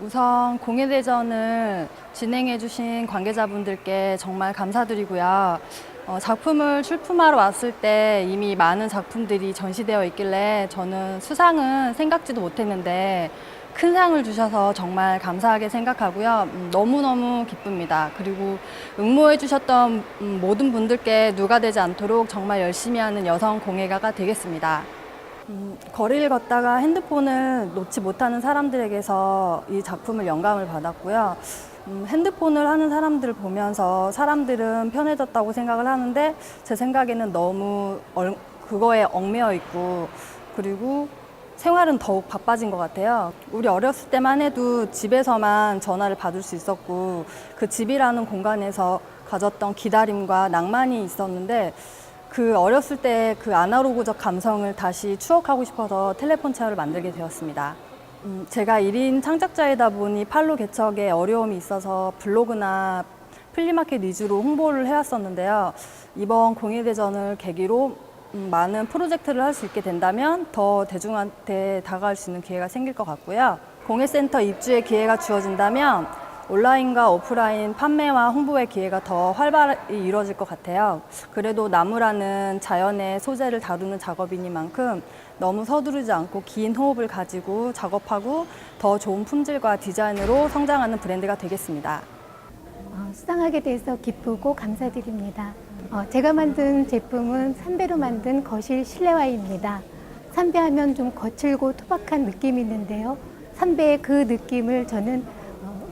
우선 공예대전을 진행해주신 관계자분들께 정말 감사드리고요. 작품을 출품하러 왔을 때 이미 많은 작품들이 전시되어 있길래 저는 수상은 생각지도 못했는데 큰 상을 주셔서 정말 감사하게 생각하고요. 너무너무 기쁩니다. 그리고 응모해 주셨던 모든 분들께 누가 되지 않도록 정말 열심히 하는 여성 공예가가 되겠습니다. 거리를 걷다가 핸드폰을 놓지 못하는 사람들에게서 이 작품을 영감을 받았고요. 핸드폰을 하는 사람들을 보면서 사람들은 편해졌다고 생각을 하는데 제 생각에는 너무 그거에 얽매여 있고 그리고 생활은 더욱 바빠진 것 같아요. 우리 어렸을 때만 해도 집에서만 전화를 받을 수 있었고 그 집이라는 공간에서 가졌던 기다림과 낭만이 있었는데 그 어렸을 때 그 아날로그적 감성을 다시 추억하고 싶어서 텔레폰 체어를 만들게 되었습니다. 제가 1인 창작자이다 보니 판로 개척에 어려움이 있어서 블로그나 플리마켓 위주로 홍보를 해왔었는데요. 이번 공예대전을 계기로 많은 프로젝트를 할 수 있게 된다면 더 대중한테 다가갈 수 있는 기회가 생길 것 같고요. 공예센터 입주의 기회가 주어진다면 온라인과 오프라인 판매와 홍보의 기회가 더 활발히 이루어질 것 같아요. 그래도 나무라는 자연의 소재를 다루는 작업이니만큼 너무 서두르지 않고 긴 호흡을 가지고 작업하고 더 좋은 품질과 디자인으로 성장하는 브랜드가 되겠습니다. 수상하게 돼서 기쁘고 감사드립니다. 제가 만든 제품은 삼배로 만든 거실 실내화입니다. 삼배하면 좀 거칠고 투박한 느낌이 있는데요. 삼배의 그 느낌을 저는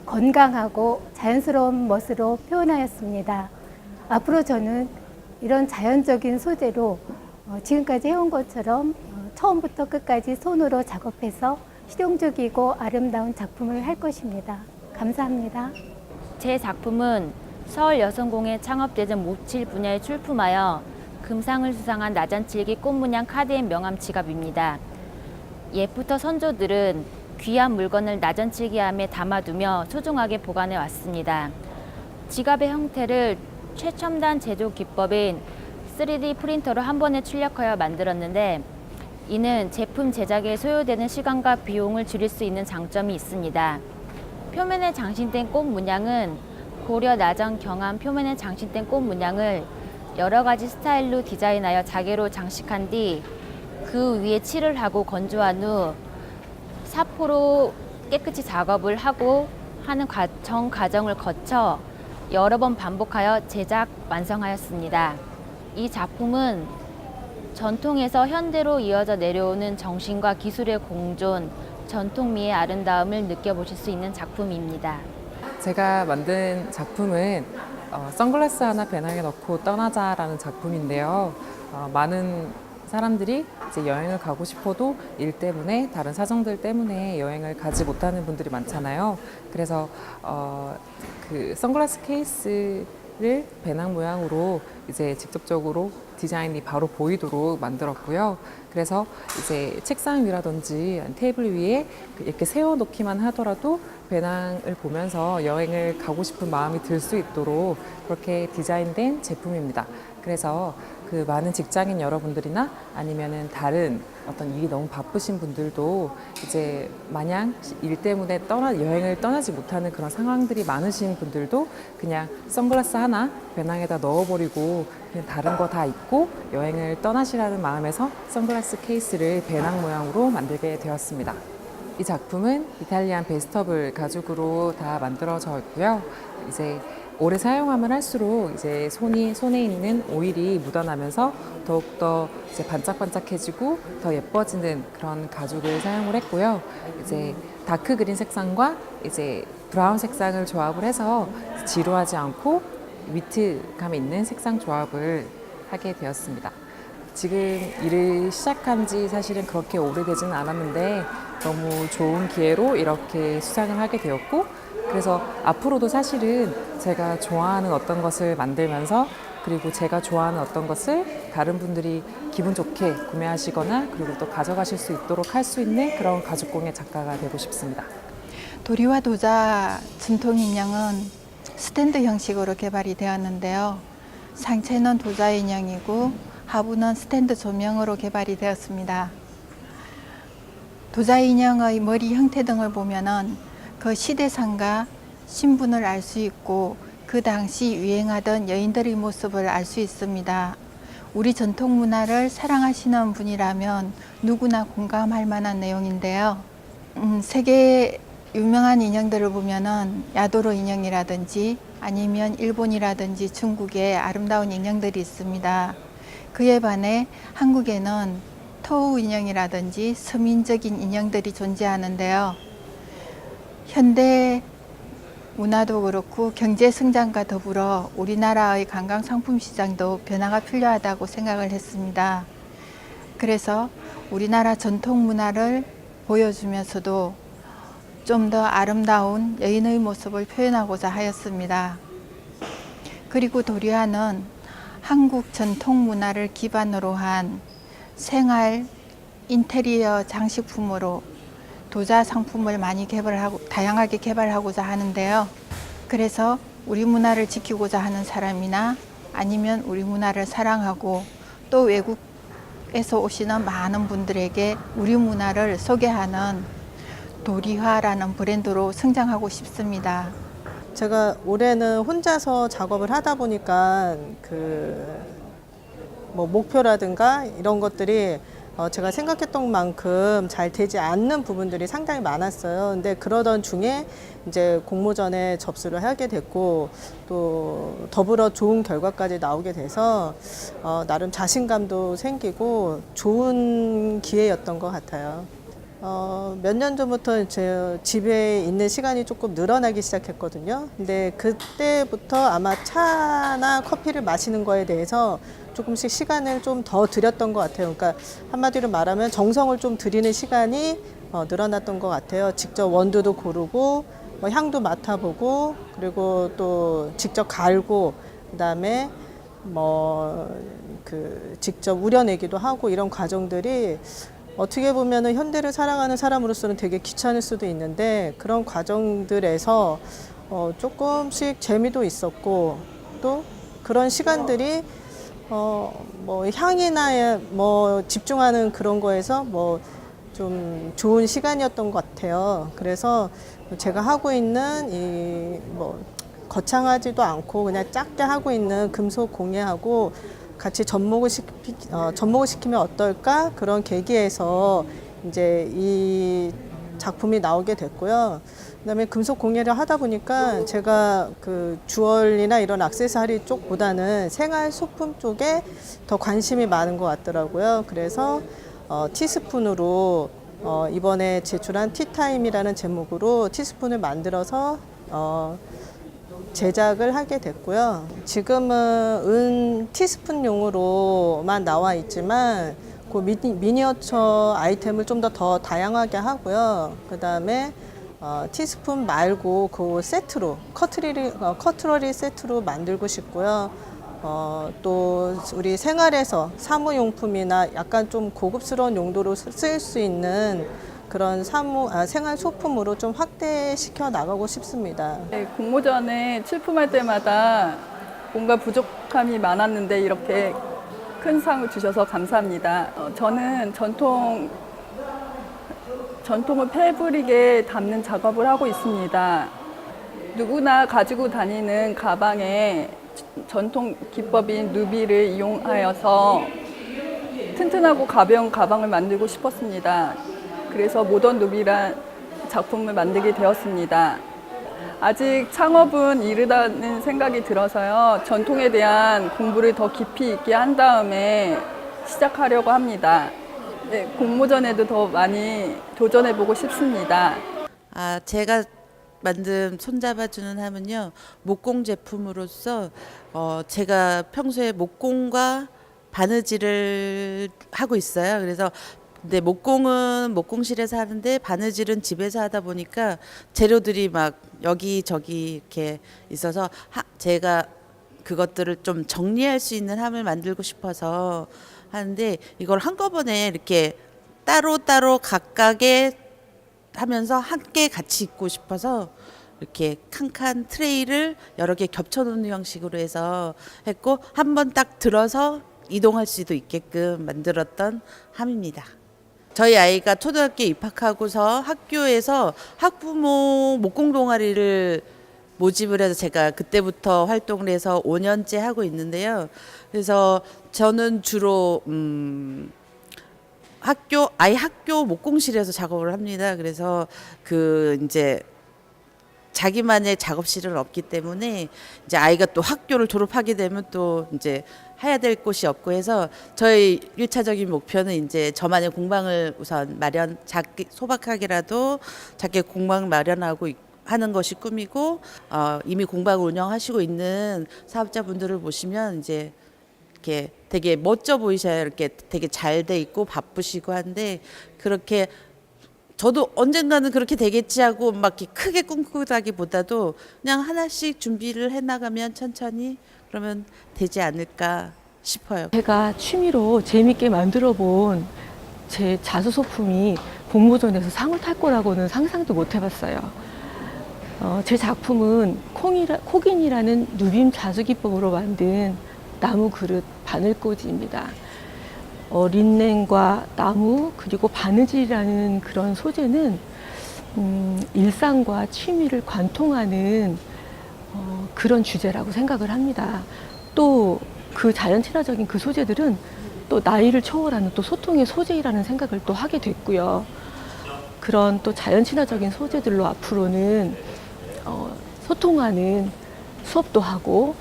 건강하고 자연스러운 멋으로 표현하였습니다. 앞으로 저는 이런 자연적인 소재로 지금까지 해온 것처럼 처음부터 끝까지 손으로 작업해서 실용적이고 아름다운 작품을 할 것입니다. 감사합니다. 제 작품은 서울여성공예 창업대전 모칠 분야에 출품하여 금상을 수상한 나전칠기 꽃문양 카드앤 명함 지갑입니다. 옛부터 선조들은 귀한 물건을 나전칠기함에 담아두며 소중하게 보관해 왔습니다. 지갑의 형태를 최첨단 제조 기법인 3D 프린터로 한 번에 출력하여 만들었는데 이는 제품 제작에 소요되는 시간과 비용을 줄일 수 있는 장점이 있습니다. 표면에 장신된 꽃 문양은 고려 나전 경암 표면에 장신된 꽃 문양을 여러 가지 스타일로 디자인하여 자개로 장식한 뒤 그 위에 칠을 하고 건조한 후 사포로 깨끗이 작업을 하고 하는 전 과정을 거쳐 여러 번 반복하여 제작 완성하였습니다. 이 작품은 전통에서 현대로 이어져 내려오는 정신과 기술의 공존, 전통미의 아름다움을 느껴보실 수 있는 작품입니다. 제가 만든 작품은 선글라스 하나 배낭에 넣고 떠나자라는 작품인데요. 많은 사람들이 이제 여행을 가고 싶어도 일 때문에 다른 사정들 때문에 여행을 가지 못하는 분들이 많잖아요. 그래서 그 선글라스 케이스를 배낭 모양으로 이제 직접적으로 디자인이 바로 보이도록 만들었고요. 그래서 이제 책상 위라든지 테이블 위에 이렇게 세워놓기만 하더라도 배낭을 보면서 여행을 가고 싶은 마음이 들 수 있도록 그렇게 디자인된 제품입니다. 그래서 그 많은 직장인 여러분들이나 아니면은 다른 어떤 일이 너무 바쁘신 분들도 이제 마냥 일 때문에 여행을 떠나지 못하는 그런 상황들이 많으신 분들도 그냥 선글라스 하나 배낭에다 넣어버리고 그냥 다른 거 다 잊고 여행을 떠나시라는 마음에서 선글라스 케이스를 배낭 모양으로 만들게 되었습니다. 이 작품은 이탈리안 베스터블 가죽으로 다 만들어져 있고요. 이제 오래 사용하면 할수록 이제 손에 있는 오일이 묻어나면서 더욱더 이제 반짝반짝해지고 더 예뻐지는 그런 가죽을 사용을 했고요. 이제 다크 그린 색상과 이제 브라운 색상을 조합을 해서 지루하지 않고 위트감 있는 색상 조합을 하게 되었습니다. 지금 일을 시작한 지 사실은 그렇게 오래되지는 않았는데 너무 좋은 기회로 이렇게 수상을 하게 되었고 그래서 앞으로도 사실은 제가 좋아하는 어떤 것을 만들면서 그리고 제가 좋아하는 어떤 것을 다른 분들이 기분 좋게 구매하시거나 그리고 또 가져가실 수 있도록 할 수 있는 그런 가죽공예 작가가 되고 싶습니다. 도리와 도자 진통 인형은 스탠드 형식으로 개발이 되었는데요. 상체는 도자 인형이고 하부는 스탠드 조명으로 개발이 되었습니다. 도자 인형의 머리 형태 등을 보면은 그 시대상과 신분을 알 수 있고 그 당시 유행하던 여인들의 모습을 알 수 있습니다. 우리 전통 문화를 사랑하시는 분이라면 누구나 공감할 만한 내용인데요. 세계 유명한 인형들을 보면은 야도로 인형이라든지 아니면 일본이라든지 중국에 아름다운 인형들이 있습니다. 그에 반해 한국에는 토우 인형이라든지 서민적인 인형들이 존재하는데요. 현대 문화도 그렇고 경제 성장과 더불어 우리나라의 관광 상품 시장도 변화가 필요하다고 생각을 했습니다. 그래서 우리나라 전통 문화를 보여주면서도 좀 더 아름다운 여인의 모습을 표현하고자 하였습니다. 그리고 도리와는 한국 전통 문화를 기반으로 한 생활 인테리어 장식품으로 도자 상품을 많이 다양하게 개발하고자 하는데요. 그래서 우리 문화를 지키고자 하는 사람이나 아니면 우리 문화를 사랑하고 또 외국에서 오시는 많은 분들에게 우리 문화를 소개하는 도리와라는 브랜드로 성장하고 싶습니다. 제가 올해는 혼자서 작업을 하다 보니까 뭐 목표라든가 이런 것들이 제가 생각했던 만큼 잘 되지 않는 부분들이 상당히 많았어요. 근데 그러던 중에 이제 공모전에 접수를 하게 됐고 또 더불어 좋은 결과까지 나오게 돼서 나름 자신감도 생기고 좋은 기회였던 것 같아요. 몇 년 전부터 제 집에 있는 시간이 조금 늘어나기 시작했거든요. 근데 그때부터 아마 차나 커피를 마시는 거에 대해서 조금씩 시간을 좀 더 들였던 것 같아요. 그러니까 한마디로 말하면 정성을 좀 들이는 시간이 늘어났던 것 같아요. 직접 원두도 고르고 뭐 향도 맡아보고 그리고 또 직접 갈고 그다음에 직접 우려내기도 하고 이런 과정들이 어떻게 보면은 현대를 살아가는 사람으로서는 되게 귀찮을 수도 있는데 그런 과정들에서 조금씩 재미도 있었고 또 그런 시간들이 뭐 향이나 뭐 집중하는 그런 거에서 뭐 좀 좋은 시간이었던 것 같아요. 그래서 제가 하고 있는 이 뭐 거창하지도 않고 그냥 작게 하고 있는 금속 공예하고 같이 접목을 시키면 어떨까 그런 계기에서 이제 이 작품이 나오게 됐고요. 그다음에 금속 공예를 하다 보니까 제가 그 주얼리나 이런 액세서리 쪽보다는 생활 소품 쪽에 더 관심이 많은 것 같더라고요. 그래서 티스푼으로 이번에 제출한 티타임이라는 제목으로 티스푼을 만들어서 제작을 하게 됐고요. 지금은 은 티스푼용으로만 나와 있지만 그 미니어처 아이템을 좀 더 다양하게 하고요. 그 다음에 티스푼 말고 그 세트로 커트러리 세트로 만들고 싶고요. 또 우리 생활에서 사무용품이나 약간 좀 고급스러운 용도로 쓰일 수 있는 그런 생활 소품으로 좀 확대시켜 나가고 싶습니다. 네, 공모전에 출품할 때마다 뭔가 부족함이 많았는데 이렇게 큰 상을 주셔서 감사합니다. 저는 전통을 패브릭에 담는 작업을 하고 있습니다. 누구나 가지고 다니는 가방에 전통 기법인 누비를 이용하여서 튼튼하고 가벼운 가방을 만들고 싶었습니다. 그래서 모던 누비란 작품을 만들게 되었습니다. 아직 창업은 이르다는 생각이 들어서요. 전통에 대한 공부를 더 깊이 있게 한 다음에 시작하려고 합니다. 네, 공모전에도 더 많이 도전해보고 싶습니다. 제가 만든 손잡아주는 함은요, 목공 제품으로서 제가 평소에 목공과 바느질을 하고 있어요. 그래서 근데 목공은 목공실에서 하는데 바느질은 집에서 하다 보니까 재료들이 막 여기저기 이렇게 있어서 제가 그것들을 좀 정리할 수 있는 함을 만들고 싶어서 하는데 이걸 한꺼번에 이렇게 따로따로 각각의 하면서 함께 같이 입고 싶어서 이렇게 칸칸 트레이를 여러 개 겹쳐 놓는 형식으로 해서 했고 한 번 딱 들어서 이동할 수도 있게끔 만들었던 함입니다. 저희 아이가 초등학교에 입학하고서 학교에서 학부모 목공 동아리를 모집을 해서 제가 그때부터 활동을 해서 5년째 하고 있는데요. 그래서 저는 주로 아이 학교 목공실에서 작업을 합니다. 그래서 이제 자기만의 작업실은 없기 때문에 이제 아이가 또 학교를 졸업하게 되면 또 이제 해야 될 곳이 없고 해서 저희 1차적인 목표는 이제 저만의 공방을 우선 작게 소박하게라도 작게 공방을 마련하고 하는 것이 꿈이고, 이미 공방을 운영하시고 있는 사업자분들을 보시면 이제 이렇게 되게 멋져 보이셔요. 이렇게 되게 잘 돼 있고 바쁘시고 한데, 그렇게 저도 언젠가는 그렇게 되겠지 하고 막 이렇게 크게 꿈꾸다기보다도 그냥 하나씩 준비를 해나가면 천천히 그러면 되지 않을까 싶어요. 제가 취미로 재밌게 만들어 본 제 자수 소품이 공모전에서 상을 탈 거라고는 상상도 못 해봤어요. 제 작품은 코긴이라는 누빔 자수 기법으로 만든 나무 그릇 바늘꽂이입니다. 린넨과 나무 그리고 바느질이라는 그런 소재는 일상과 취미를 관통하는 그런 주제라고 생각을 합니다. 또 그 자연 친화적인 그 소재들은 또 나이를 초월하는 또 소통의 소재라는 생각을 또 하게 됐고요. 그런 또 자연 친화적인 소재들로 앞으로는 소통하는 수업도 하고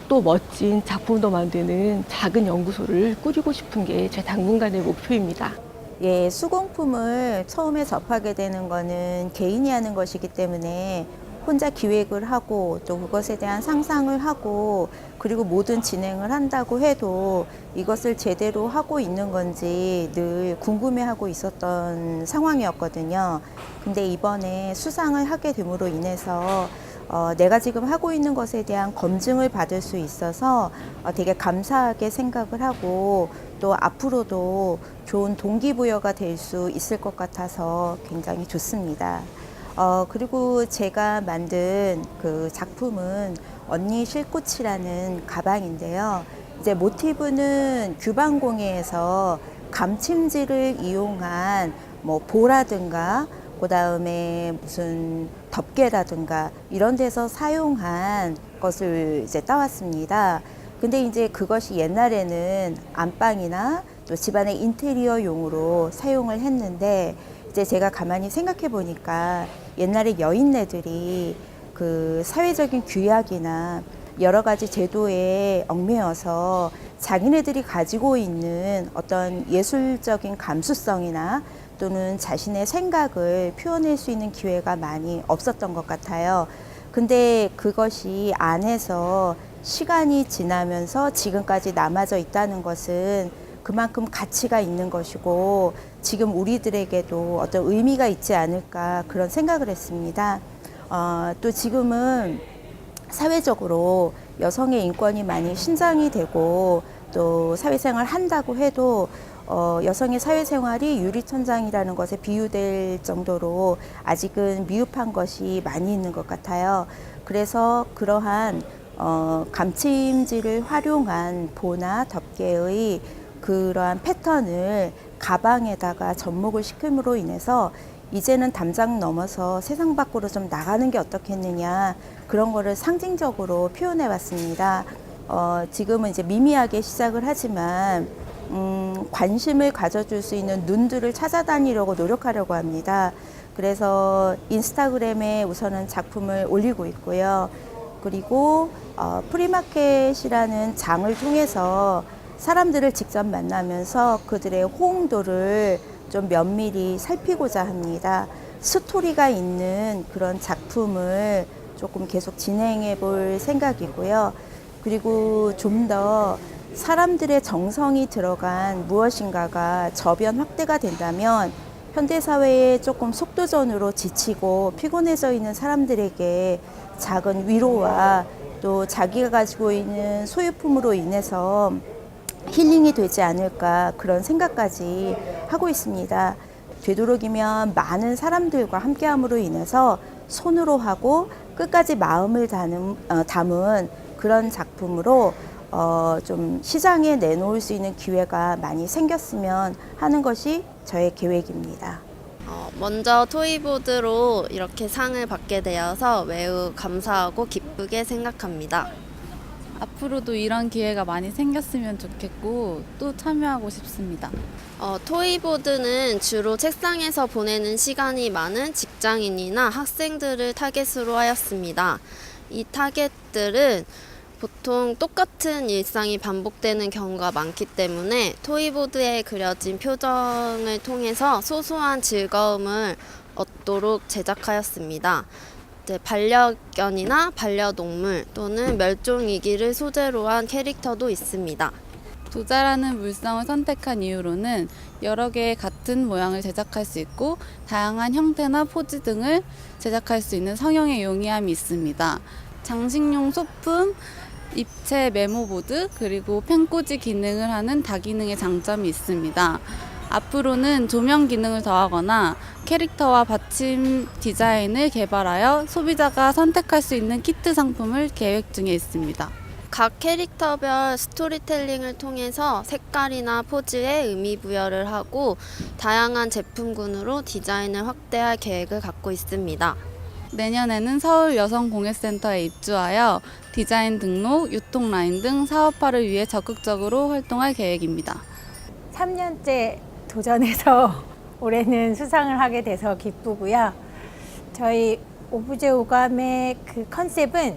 또 멋진 작품도 만드는 작은 연구소를 꾸리고 싶은 게 제 당분간의 목표입니다. 예, 수공품을 처음에 접하게 되는 거는 개인이 하는 것이기 때문에 혼자 기획을 하고 또 그것에 대한 상상을 하고 그리고 모든 진행을 한다고 해도 이것을 제대로 하고 있는 건지 늘 궁금해하고 있었던 상황이었거든요. 근데 이번에 수상을 하게 됨으로 인해서 내가 지금 하고 있는 것에 대한 검증을 받을 수 있어서 되게 감사하게 생각을 하고 또 앞으로도 좋은 동기부여가 될 수 있을 것 같아서 굉장히 좋습니다. 그리고 제가 만든 그 작품은 언니 실꽃이라는 가방인데요. 이제 모티브는 규방공예에서 감침질을 이용한 뭐 보라든가 그다음에 무슨 덮개라든가 이런 데서 사용한 것을 이제 따왔습니다. 근데 이제 그것이 옛날에는 안방이나 또 집안의 인테리어용으로 사용을 했는데 이제 제가 가만히 생각해 보니까 옛날에 여인네들이 그 사회적인 규약이나 여러 가지 제도에 얽매여서 자기네들이 가지고 있는 어떤 예술적인 감수성이나 또는 자신의 생각을 표현할 수 있는 기회가 많이 없었던 것 같아요. 근데 그것이 안에서 시간이 지나면서 지금까지 남아져 있다는 것은 그만큼 가치가 있는 것이고 지금 우리들에게도 어떤 의미가 있지 않을까 그런 생각을 했습니다. 또 지금은 사회적으로 여성의 인권이 많이 신장이 되고 또 사회생활 한다고 해도 여성의 사회생활이 유리천장이라는 것에 비유될 정도로 아직은 미흡한 것이 많이 있는 것 같아요. 그래서 그러한 감침질을 활용한 보나 덮개의 그러한 패턴을 가방에다가 접목을 시킴으로 인해서 이제는 담장 넘어서 세상 밖으로 좀 나가는 게 어떻겠느냐 그런 거를 상징적으로 표현해 봤습니다. 지금은 이제 미미하게 시작을 하지만 관심을 가져줄 수 있는 눈들을 찾아다니려고 노력하려고 합니다. 그래서 인스타그램에 우선은 작품을 올리고 있고요. 그리고 프리마켓이라는 장을 통해서 사람들을 직접 만나면서 그들의 호응도를 좀 면밀히 살피고자 합니다. 스토리가 있는 그런 작품을 조금 계속 진행해 볼 생각이고요. 그리고 좀 더 사람들의 정성이 들어간 무엇인가가 저변 확대가 된다면 현대사회에 조금 속도전으로 지치고 피곤해져 있는 사람들에게 작은 위로와 또 자기가 가지고 있는 소유품으로 인해서 힐링이 되지 않을까 그런 생각까지 하고 있습니다. 되도록이면 많은 사람들과 함께함으로 인해서 손으로 하고 끝까지 마음을 담은 그런 작품으로 좀 시장에 내놓을 수 있는 기회가 많이 생겼으면 하는 것이 저의 계획입니다. 먼저 토이보드로 이렇게 상을 받게 되어서 매우 감사하고 기쁘게 생각합니다. 앞으로도 이런 기회가 많이 생겼으면 좋겠고 또 참여하고 싶습니다. 토이보드는 주로 책상에서 보내는 시간이 많은 직장인이나 학생들을 타겟으로 하였습니다. 이 타겟들은 보통 똑같은 일상이 반복되는 경우가 많기 때문에 토이보드에 그려진 표정을 통해서 소소한 즐거움을 얻도록 제작하였습니다. 반려견이나 반려동물 또는 멸종위기를 소재로 한 캐릭터도 있습니다. 도자라는 물성을 선택한 이유로는 여러 개의 같은 모양을 제작할 수 있고 다양한 형태나 포즈 등을 제작할 수 있는 성형의 용이함이 있습니다. 장식용 소품, 입체 메모보드, 그리고 펜꽂이 기능을 하는 다기능의 장점이 있습니다. 앞으로는 조명 기능을 더하거나 캐릭터와 받침 디자인을 개발하여 소비자가 선택할 수 있는 키트 상품을 계획 중에 있습니다. 각 캐릭터별 스토리텔링을 통해서 색깔이나 포즈에 의미 부여를 하고 다양한 제품군으로 디자인을 확대할 계획을 갖고 있습니다. 내년에는 서울 여성공예센터에 입주하여 디자인 등록, 유통 라인 등 사업화를 위해 적극적으로 활동할 계획입니다. 3년째 도전해서 올해는 수상을 하게 돼서 기쁘고요. 저희 오브제 오감의 그 컨셉은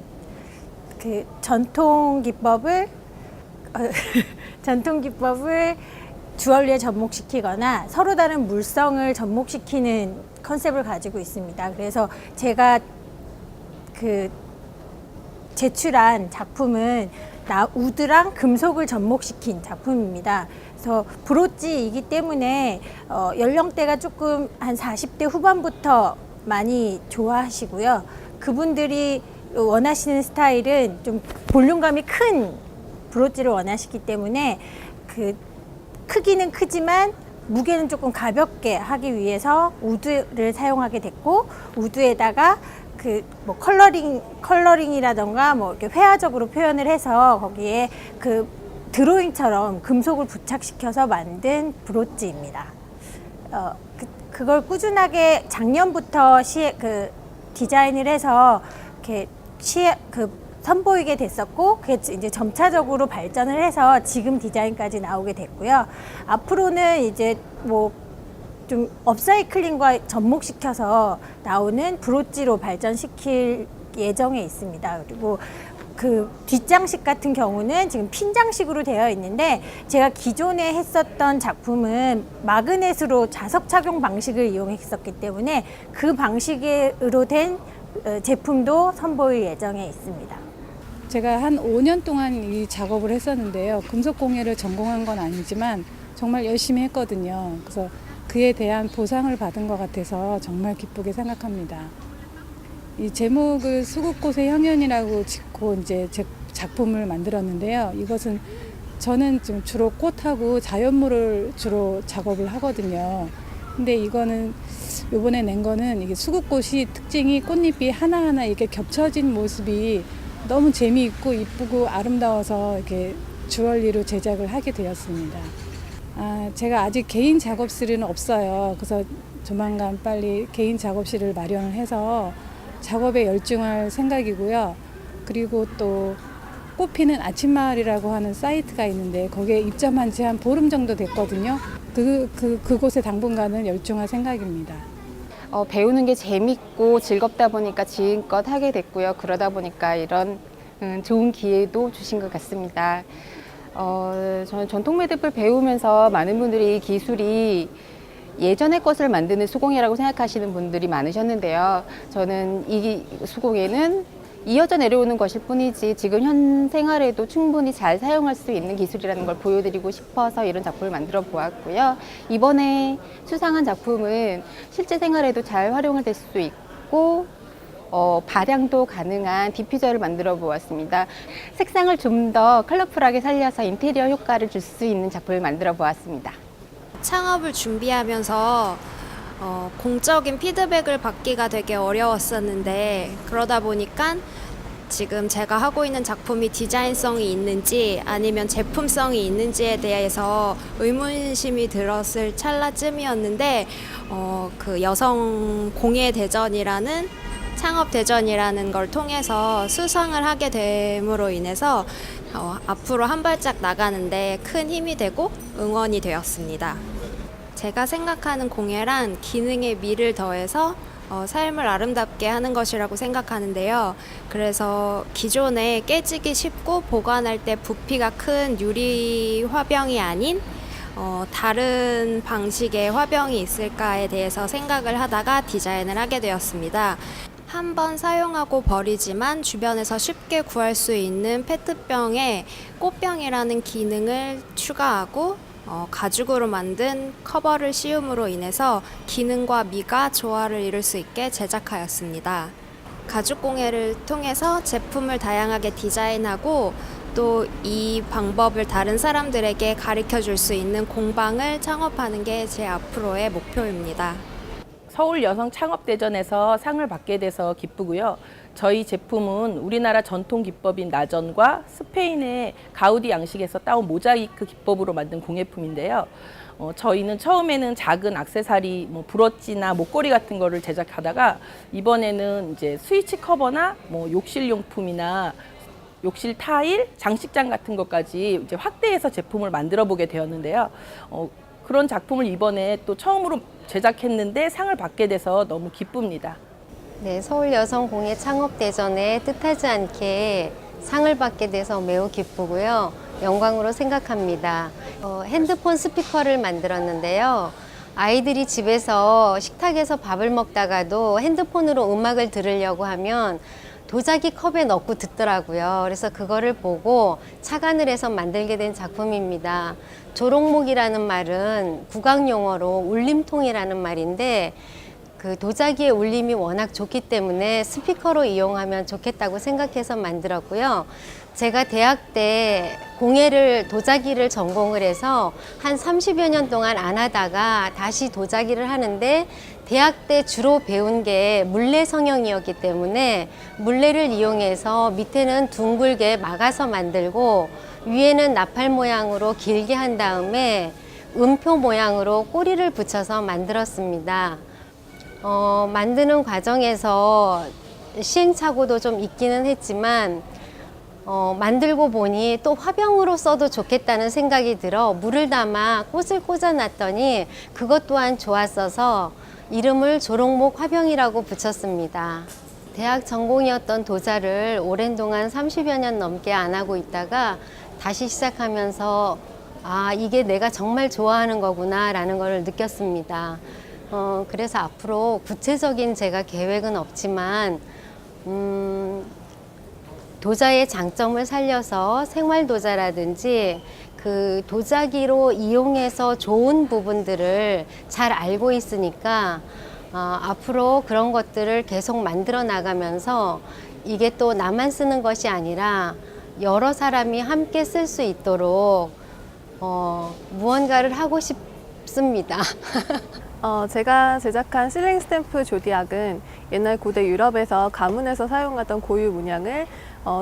그 전통 기법을 주얼리에 접목시키거나 서로 다른 물성을 접목시키는 컨셉을 가지고 있습니다. 그래서 제가 그 제출한 작품은 우드랑 금속을 접목시킨 작품입니다. 그래서 브로치이기 때문에 연령대가 조금 한 40대 후반부터 많이 좋아하시고요. 그분들이 원하시는 스타일은 좀 볼륨감이 큰 브로치를 원하시기 때문에 그 크기는 크지만 무게는 조금 가볍게 하기 위해서 우드를 사용하게 됐고, 우드에다가 그 뭐 컬러링이라던가 뭐 이렇게 회화적으로 표현을 해서 거기에 그 드로잉처럼 금속을 부착시켜서 만든 브로치입니다. 그걸 꾸준하게 작년부터 디자인을 해서 이렇게 선보이게 됐었고, 그게 이제 점차적으로 발전을 해서 지금 디자인까지 나오게 됐고요. 앞으로는 이제 뭐 좀 업사이클링과 접목시켜서 나오는 브로치로 발전시킬 예정에 있습니다. 그리고 그 뒷장식 같은 경우는 지금 핀장식으로 되어 있는데, 제가 기존에 했었던 작품은 마그넷으로 자석 착용 방식을 이용했었기 때문에 그 방식으로 된 제품도 선보일 예정에 있습니다. 제가 한 5년 동안 이 작업을 했었는데요. 금속공예를 전공한 건 아니지만 정말 열심히 했거든요. 그래서 그에 대한 보상을 받은 것 같아서 정말 기쁘게 생각합니다. 이 제목을 수국꽃의 향연이라고 짓고 이제 제 작품을 만들었는데요. 이것은 저는 좀 주로 꽃하고 자연물을 주로 작업을 하거든요. 근데 이거는 요번에 낸 거는 이게 수국꽃이 특징이 꽃잎이 하나하나 이렇게 겹쳐진 모습이 너무 재미있고 이쁘고 아름다워서 이렇게 주얼리로 제작을 하게 되었습니다. 제가 아직 개인 작업실은 없어요. 그래서 조만간 빨리 개인 작업실을 마련을 해서 작업에 열중할 생각이고요. 그리고 또 꽃피는 아침마을이라고 하는 사이트가 있는데 거기에 입점한 지 한 보름 정도 됐거든요. 그곳에 당분간은 열중할 생각입니다. 배우는 게 재밌고 즐겁다 보니까 지금껏 하게 됐고요. 그러다 보니까 이런 좋은 기회도 주신 것 같습니다. 저는 전통 매듭을 배우면서 많은 분들이 이 기술이 예전의 것을 만드는 수공예라고 생각하시는 분들이 많으셨는데요. 저는 이 수공예는 이어져 내려오는 것일 뿐이지 지금 현 생활에도 충분히 잘 사용할 수 있는 기술이라는 걸 보여드리고 싶어서 이런 작품을 만들어 보았고요. 이번에 수상한 작품은 실제 생활에도 잘 활용이 될 수 있고 발향도 가능한 디퓨저를 만들어 보았습니다. 색상을 좀 더 컬러풀하게 살려서 인테리어 효과를 줄 수 있는 작품을 만들어 보았습니다. 창업을 준비하면서 공적인 피드백을 받기가 되게 어려웠었는데, 그러다 보니까 지금 제가 하고 있는 작품이 디자인성이 있는지 아니면 제품성이 있는지에 대해서 의문심이 들었을 찰나쯤이었는데 그 여성 공예 대전이라는 창업 대전이라는 걸 통해서 수상을 하게 됨으로 인해서 앞으로 한 발짝 나가는데 큰 힘이 되고 응원이 되었습니다. 제가 생각하는 공예란 기능에 미를 더해서 삶을 아름답게 하는 것이라고 생각하는데요. 그래서 기존에 깨지기 쉽고 보관할 때 부피가 큰 유리 화병이 아닌 다른 방식의 화병이 있을까에 대해서 생각을 하다가 디자인을 하게 되었습니다. 한 번 사용하고 버리지만 주변에서 쉽게 구할 수 있는 페트병에 꽃병이라는 기능을 추가하고 가죽으로 만든 커버를 씌움으로 인해서 기능과 미가 조화를 이룰 수 있게 제작하였습니다. 가죽 공예를 통해서 제품을 다양하게 디자인하고 또 이 방법을 다른 사람들에게 가르쳐 줄 수 있는 공방을 창업하는 게 제 앞으로의 목표입니다. 서울 여성 창업대전에서 상을 받게 돼서 기쁘고요. 저희 제품은 우리나라 전통 기법인 나전과 스페인의 가우디 양식에서 따온 모자이크 기법으로 만든 공예품인데요. 저희는 처음에는 작은 액세서리, 브로치나 목걸이 같은 거를 제작하다가 이번에는 이제 스위치 커버나 욕실용품이나 욕실 타일, 장식장 같은 것까지 이제 확대해서 제품을 만들어 보게 되었는데요. 그런 작품을 이번에 또 처음으로 제작했는데 상을 받게 돼서 너무 기쁩니다. 네, 서울여성공예 창업대전에 뜻하지 않게 상을 받게 돼서 매우 기쁘고요. 영광으로 생각합니다. 핸드폰 스피커를 만들었는데요. 아이들이 집에서 식탁에서 밥을 먹다가도 핸드폰으로 음악을 들으려고 하면 도자기 컵에 넣고 듣더라고요. 그래서 그거를 보고 착안을 해서 만들게 된 작품입니다. 조롱목이라는 말은 국악용어로 울림통이라는 말인데 그 도자기의 울림이 워낙 좋기 때문에 스피커로 이용하면 좋겠다고 생각해서 만들었고요. 제가 대학 때 공예를 도자기를 전공을 해서 한 30여 년 동안 안 하다가 다시 도자기를 하는데 대학 때 주로 배운 게 물레 성형이었기 때문에 물레를 이용해서 밑에는 둥글게 막아서 만들고 위에는 나팔 모양으로 길게 한 다음에 음표 모양으로 꼬리를 붙여서 만들었습니다. 만드는 과정에서 시행착오도 좀 있기는 했지만 만들고 보니 또 화병으로 써도 좋겠다는 생각이 들어 물을 담아 꽃을 꽂아놨더니 그것 또한 좋았어서 이름을 조롱목 화병이라고 붙였습니다. 대학 전공이었던 도자를 오랜 동안 30여 년 넘게 안 하고 있다가 다시 시작하면서 아, 이게 내가 정말 좋아하는 거구나 라는 걸 느꼈습니다. 그래서 앞으로 구체적인 제가 계획은 없지만 도자의 장점을 살려서 생활도자라든지 그 도자기로 이용해서 좋은 부분들을 잘 알고 있으니까 앞으로 그런 것들을 계속 만들어 나가면서 이게 또 나만 쓰는 것이 아니라 여러 사람이 함께 쓸 수 있도록 무언가를 하고 싶습니다. 제가 제작한 실링 스탬프 조디악은 옛날 고대 유럽에서 가문에서 사용하던 고유 문양을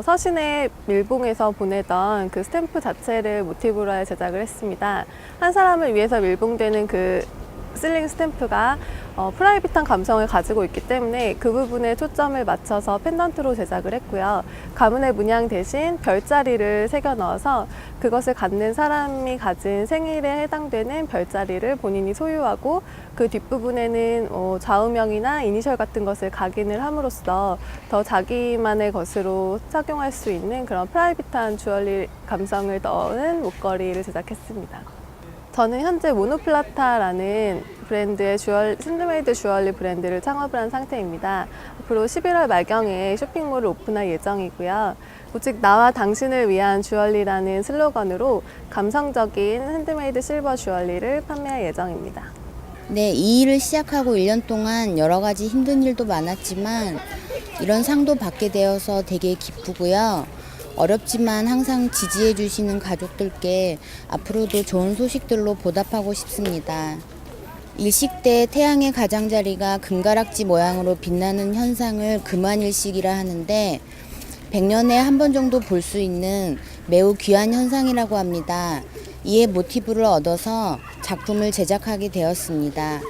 서신의 밀봉해서 보내던 그 스탬프 자체를 모티브로 해 제작을 했습니다. 한 사람을 위해서 밀봉되는 그 실링 스탬프가 프라이빗한 감성을 가지고 있기 때문에 그 부분에 초점을 맞춰서 펜던트로 제작을 했고요. 가문의 문양 대신 별자리를 새겨 넣어서 그것을 갖는 사람이 가진 생일에 해당되는 별자리를 본인이 소유하고 그 뒷부분에는 좌우명이나 이니셜 같은 것을 각인을 함으로써 더 자기만의 것으로 착용할 수 있는 그런 프라이빗한 주얼리 감성을 넣은 목걸이를 제작했습니다. 저는 현재 모노플라타라는 브랜드의 핸드메이드 주얼리 브랜드를 창업을 한 상태입니다. 앞으로 11월 말경에 쇼핑몰을 오픈할 예정이고요. 오직 나와 당신을 위한 주얼리라는 슬로건으로 감성적인 핸드메이드 실버 주얼리를 판매할 예정입니다. 네, 이 일을 시작하고 1년 동안 여러 가지 힘든 일도 많았지만 이런 상도 받게 되어서 되게 기쁘고요. 어렵지만 항상 지지해 주시는 가족들께 앞으로도 좋은 소식들로 보답하고 싶습니다. 일식 때 태양의 가장자리가 금가락지 모양으로 빛나는 현상을 금환일식이라 하는데 100년에 한 번 정도 볼 수 있는 매우 귀한 현상이라고 합니다. 이에 모티브를 얻어서 작품을 제작하게 되었습니다.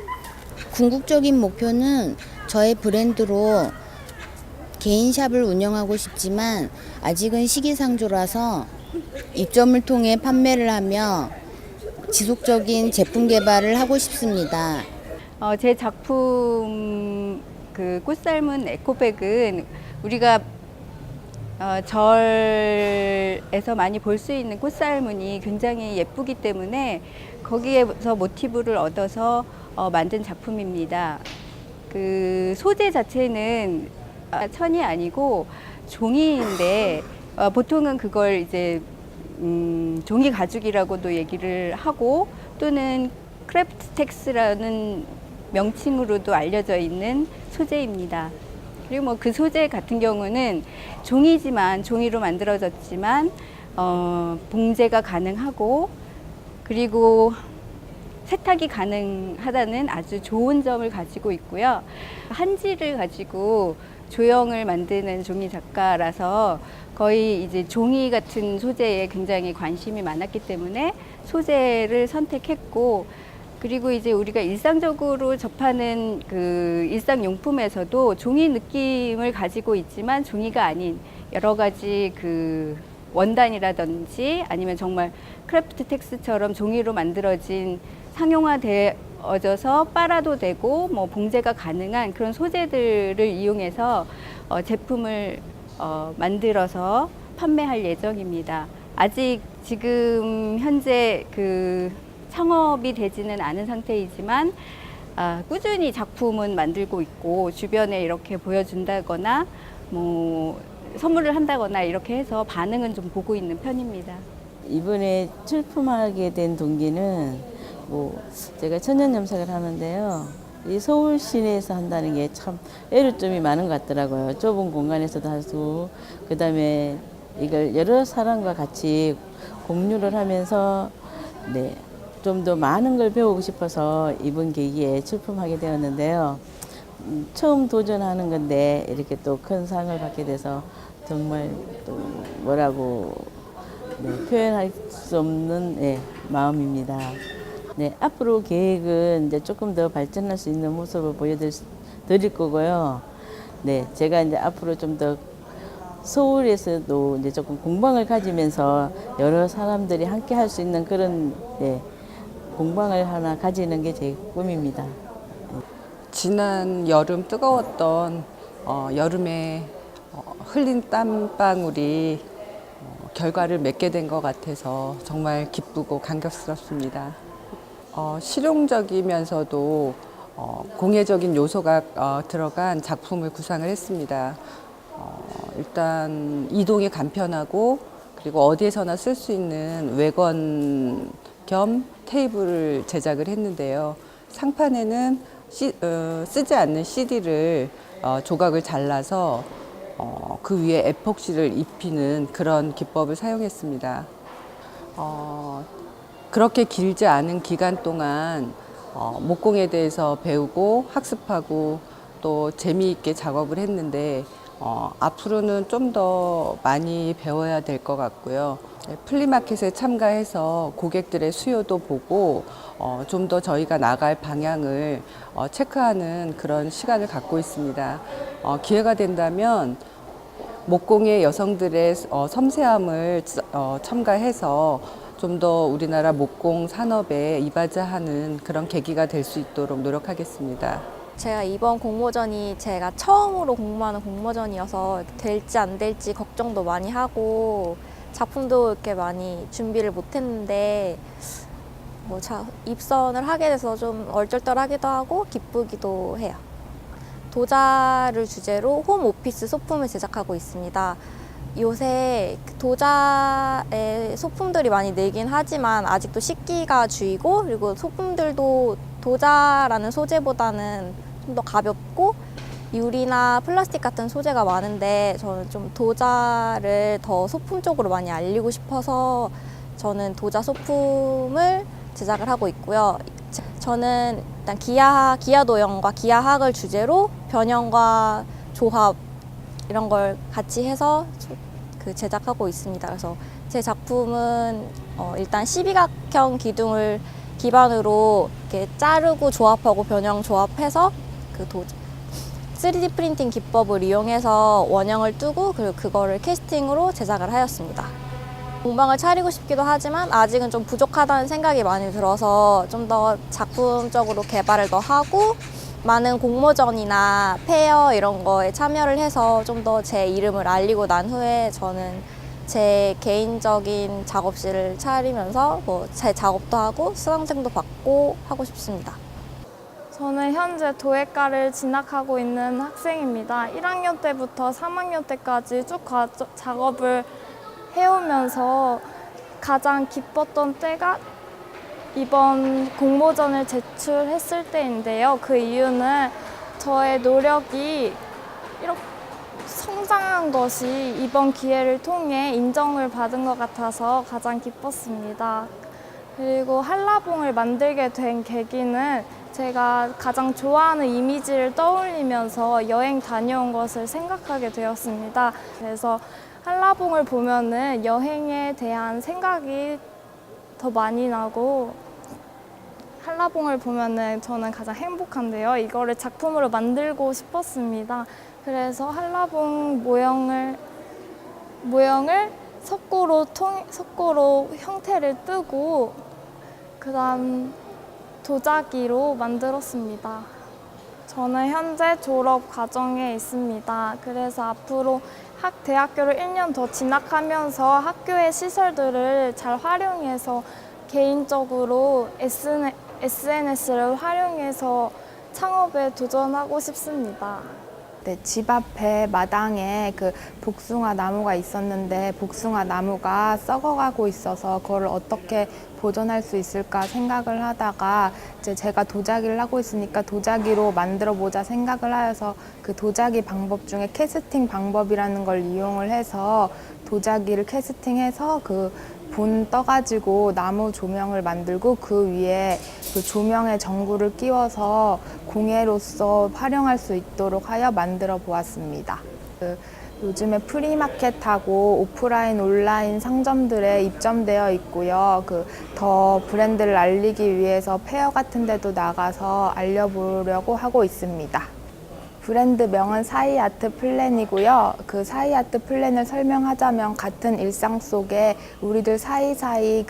궁극적인 목표는 저의 브랜드로 개인 샵을 운영하고 싶지만 아직은 시기상조라서 입점을 통해 판매를 하며 지속적인 제품 개발을 하고 싶습니다. 제 작품 그 꽃 삶은 에코백은 우리가 절에서 많이 볼 수 있는 꽃살무늬 굉장히 예쁘기 때문에 거기에서 모티브를 얻어서 만든 작품입니다. 그 소재 자체는 천이 아니고 종이인데 보통은 그걸 이제 종이 가죽이라고도 얘기를 하고 또는 크래프트텍스라는 명칭으로도 알려져 있는 소재입니다. 그리고 뭐 그 소재 같은 경우는 종이지만 종이로 만들어졌지만 봉제가 가능하고 그리고 세탁이 가능하다는 아주 좋은 점을 가지고 있고요. 한지를 가지고 조형을 만드는 종이 작가라서 거의 이제 종이 같은 소재에 굉장히 관심이 많았기 때문에 소재를 선택했고 그리고 이제 우리가 일상적으로 접하는 그 일상용품에서도 종이 느낌을 가지고 있지만 종이가 아닌 여러 가지 그 원단이라든지 아니면 정말 크래프트 텍스처럼 종이로 만들어진 상용화되어져서 빨아도 되고 뭐 봉제가 가능한 그런 소재들을 이용해서 제품을 만들어서 판매할 예정입니다. 아직 지금 현재 그 창업이 되지는 않은 상태이지만 꾸준히 작품은 만들고 있고 주변에 이렇게 보여준다거나 뭐 선물을 한다거나 이렇게 해서 반응은 좀 보고 있는 편입니다. 이번에 출품하게 된 동기는 뭐 제가 천연염색을 하는데요. 이 서울 시내에서 한다는 게 참 애로점이 많은 것 같더라고요. 좁은 공간에서도 하고 그다음에 이걸 여러 사람과 같이 공유를 하면서 네. 좀 더 많은 걸 배우고 싶어서 이번 계기에 출품하게 되었는데요. 처음 도전하는 건데 이렇게 또 큰 상을 받게 돼서 정말 또 뭐라고 표현할 수 없는 마음입니다. 네, 앞으로 계획은 이제 조금 더 발전할 수 있는 모습을 보여드릴 거고요. 네, 제가 이제 앞으로 좀 더 서울에서도 이제 조금 공방을 가지면서 여러 사람들이 함께 할 수 있는 그런 공방을 하나 가지는 게 제 꿈입니다. 지난 여름 뜨거웠던 여름에 흘린 땀방울이 결과를 맺게 된 것 같아서 정말 기쁘고 감격스럽습니다. 실용적이면서도 공예적인 요소가 들어간 작품을 구상을 했습니다. 일단 이동이 간편하고 그리고 어디에서나 쓸 수 있는 외건 겸 테이블을 제작을 했는데요. 상판에는 쓰지 않는 CD를 조각을 잘라서 그 위에 에폭시를 입히는 그런 기법을 사용했습니다. 그렇게 길지 않은 기간 동안 목공에 대해서 배우고 학습하고 또 재미있게 작업을 했는데 앞으로는 좀 더 많이 배워야 될 것 같고요. 플리마켓에 참가해서 고객들의 수요도 보고 좀 더 저희가 나갈 방향을 체크하는 그런 시간을 갖고 있습니다. 기회가 된다면 목공의 여성들의 섬세함을 첨가해서 좀 더 우리나라 목공 산업에 이바지하는 그런 계기가 될 수 있도록 노력하겠습니다. 제가 이번 공모전이 제가 처음으로 공모하는 공모전이어서 될지 안 될지 걱정도 많이 하고 작품도 이렇게 많이 준비를 못했는데 뭐 입선을 하게 돼서 좀 얼떨떨하기도 하고 기쁘기도 해요. 도자를 주제로 홈 오피스 소품을 제작하고 있습니다. 요새 도자의 소품들이 많이 늘긴 하지만 아직도 식기가 주이고 그리고 소품들도 도자라는 소재보다는 좀 더 가볍고 유리나 플라스틱 같은 소재가 많은데 저는 좀 도자를 더 소품 쪽으로 많이 알리고 싶어서 저는 도자 소품을 제작을 하고 있고요. 저는 일단 기아 도형과 기아학을 주제로 변형과 조합 이런 걸 같이 해서 제작하고 있습니다. 그래서 제 작품은 일단 12각형 기둥을 기반으로 이렇게 자르고 조합하고 변형 조합해서 3D 프린팅 기법을 이용해서 원형을 뜨고 그리고 그거를 캐스팅으로 제작을 하였습니다. 공방을 차리고 싶기도 하지만 아직은 좀 부족하다는 생각이 많이 들어서 좀 더 작품적으로 개발을 더 하고 많은 공모전이나 페어 이런 거에 참여를 해서 좀 더 제 이름을 알리고 난 후에 저는 제 개인적인 작업실을 차리면서 제 작업도 하고 수강생도 받고 하고 싶습니다. 저는 현재 도예과를 진학하고 있는 학생입니다. 1학년 때부터 3학년 때까지 쭉 작업을 해오면서 가장 기뻤던 때가 이번 공모전을 제출했을 때인데요. 그 이유는 저의 노력이 이렇게 성장한 것이 이번 기회를 통해 인정을 받은 것 같아서 가장 기뻤습니다. 그리고 한라봉을 만들게 된 계기는 제가 가장 좋아하는 이미지를 떠올리면서 여행 다녀온 것을 생각하게 되었습니다. 그래서 한라봉을 보면은 여행에 대한 생각이 더 많이 나고 한라봉을 보면은 저는 가장 행복한데요. 이거를 작품으로 만들고 싶었습니다. 그래서 한라봉 모형을 석고로 형태를 뜨고 그다음 도자기로 만들었습니다. 저는 현재 졸업 과정에 있습니다. 그래서 앞으로 대학교를 1년 더 진학하면서 학교의 시설들을 잘 활용해서 개인적으로 SNS를 활용해서 창업에 도전하고 싶습니다. 네, 집 앞에 마당에 복숭아 나무가 있었는데 복숭아 나무가 썩어가고 있어서 그걸 어떻게 보존할 수 있을까 생각을 하다가 이제 제가 도자기를 하고 있으니까 도자기로 만들어 보자 생각을 하여서 그 도자기 방법 중에 캐스팅 방법이라는 걸 이용을 해서 도자기를 캐스팅해서 본 떠가지고 나무 조명을 만들고 그 위에 그 조명에 전구를 끼워서 공예로서 활용할 수 있도록 하여 만들어 보았습니다. 요즘에 프리마켓하고 오프라인, 온라인 상점들에 입점되어 있고요. 더 브랜드를 알리기 위해서 페어 같은 데도 나가서 알려보려고 하고 있습니다. 브랜드 명은 사이아트 플랜이고요. 그 사이아트 플랜을 설명하자면 같은 일상 속에 우리들 사이사이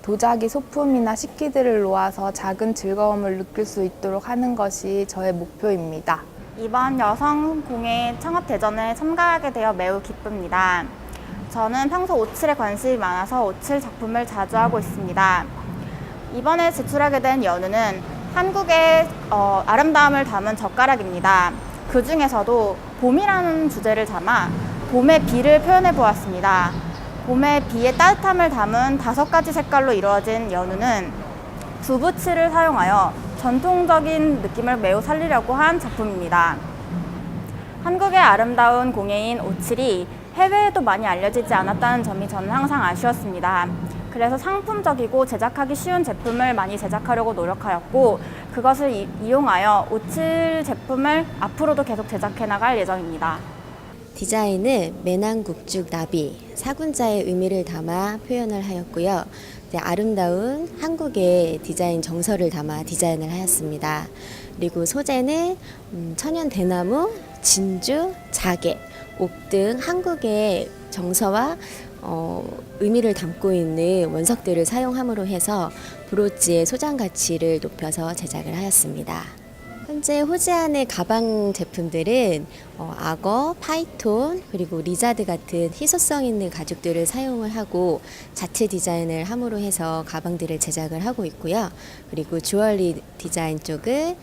도자기 소품이나 식기들을 놓아서 작은 즐거움을 느낄 수 있도록 하는 것이 저의 목표입니다. 이번 여성공예 창업대전에 참가하게 되어 매우 기쁩니다. 저는 평소 오칠에 관심이 많아서 오칠 작품을 자주 하고 있습니다. 이번에 제출하게 된 연우는 한국의 아름다움을 담은 젓가락입니다. 그 중에서도 봄이라는 주제를 담아 봄의 비를 표현해 보았습니다. 봄의 비의 따뜻함을 담은 5가지 색깔로 이루어진 연우는 두부칠을 사용하여 전통적인 느낌을 매우 살리려고 한 작품입니다. 한국의 아름다운 공예인 오칠이 해외에도 많이 알려지지 않았다는 점이 저는 항상 아쉬웠습니다. 그래서 상품적이고 제작하기 쉬운 제품을 많이 제작하려고 노력하였고 그것을 이용하여 오칠 제품을 앞으로도 계속 제작해 나갈 예정입니다. 디자인은 매낭국죽 나비, 사군자의 의미를 담아 표현을 하였고요. 아름다운 한국의 디자인 정서를 담아 디자인을 하였습니다. 그리고 소재는 천연 대나무, 진주, 자개, 옥 등 한국의 정서와 의미를 담고 있는 원석들을 사용함으로 해서 브로치의 소장 가치를 높여서 제작을 하였습니다. 현재 호지안의 가방 제품들은 악어, 파이톤, 그리고 리자드 같은 희소성 있는 가죽들을 사용을 하고 자체 디자인을 함으로 해서 가방들을 제작을 하고 있고요. 그리고 주얼리 디자인 쪽은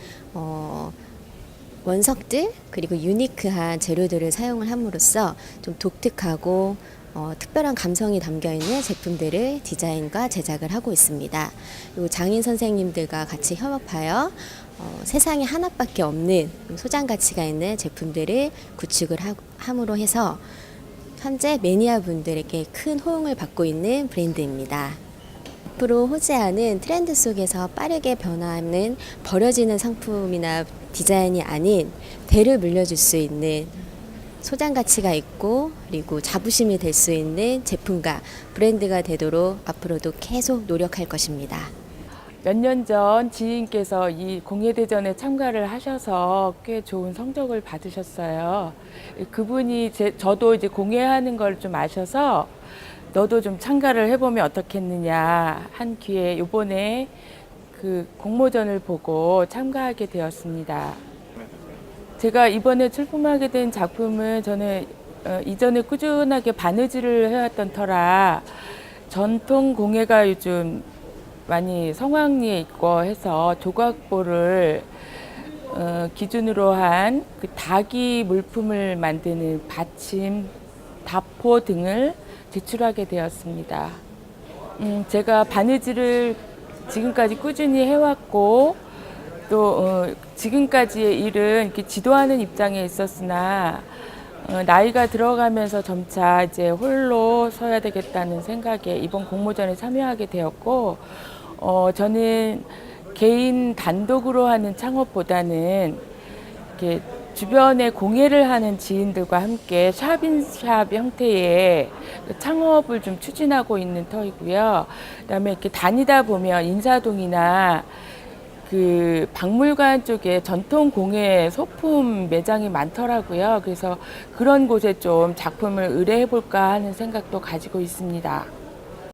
원석들 그리고 유니크한 재료들을 사용을 함으로써 좀 독특하고 특별한 감성이 담겨있는 제품들을 디자인과 제작을 하고 있습니다. 그리고 장인 선생님들과 같이 협업하여 세상에 하나밖에 없는 소장 가치가 있는 제품들을 구축을 함으로 해서 현재 매니아 분들에게 큰 호응을 받고 있는 브랜드입니다. 앞으로 호지안은 트렌드 속에서 빠르게 변화하는 버려지는 상품이나 디자인이 아닌 대를 물려줄 수 있는 소장 가치가 있고 그리고 자부심이 될 수 있는 제품과 브랜드가 되도록 앞으로도 계속 노력할 것입니다. 몇 년 전 지인께서 이 공예대전에 참가를 하셔서 꽤 좋은 성적을 받으셨어요. 그분이 저도 이제 공예하는 걸 좀 아셔서 너도 좀 참가를 해보면 어떻겠느냐 한 기회에 이번에 그 공모전을 보고 참가하게 되었습니다. 제가 이번에 출품하게 된 작품은 저는 이전에 꾸준하게 바느질을 해왔던 터라 전통 공예가 요즘 많이 성황리에 있고 해서 조각보를 기준으로 한 그 닭이 물품을 만드는 받침, 다포 등을 제출하게 되었습니다. 제가 바느질을 지금까지 꾸준히 해왔고 또 지금까지의 일은 이렇게 지도하는 입장에 있었으나 나이가 들어가면서 점차 이제 홀로 서야 되겠다는 생각에 이번 공모전에 참여하게 되었고 저는 개인 단독으로 하는 창업보다는 이렇게 주변에 공예를 하는 지인들과 함께 샵인샵 형태의 창업을 좀 추진하고 있는 터이고요. 그다음에 이렇게 다니다 보면 인사동이나 그 박물관 쪽에 전통 공예 소품 매장이 많더라고요. 그래서 그런 곳에 좀 작품을 의뢰해 볼까 하는 생각도 가지고 있습니다.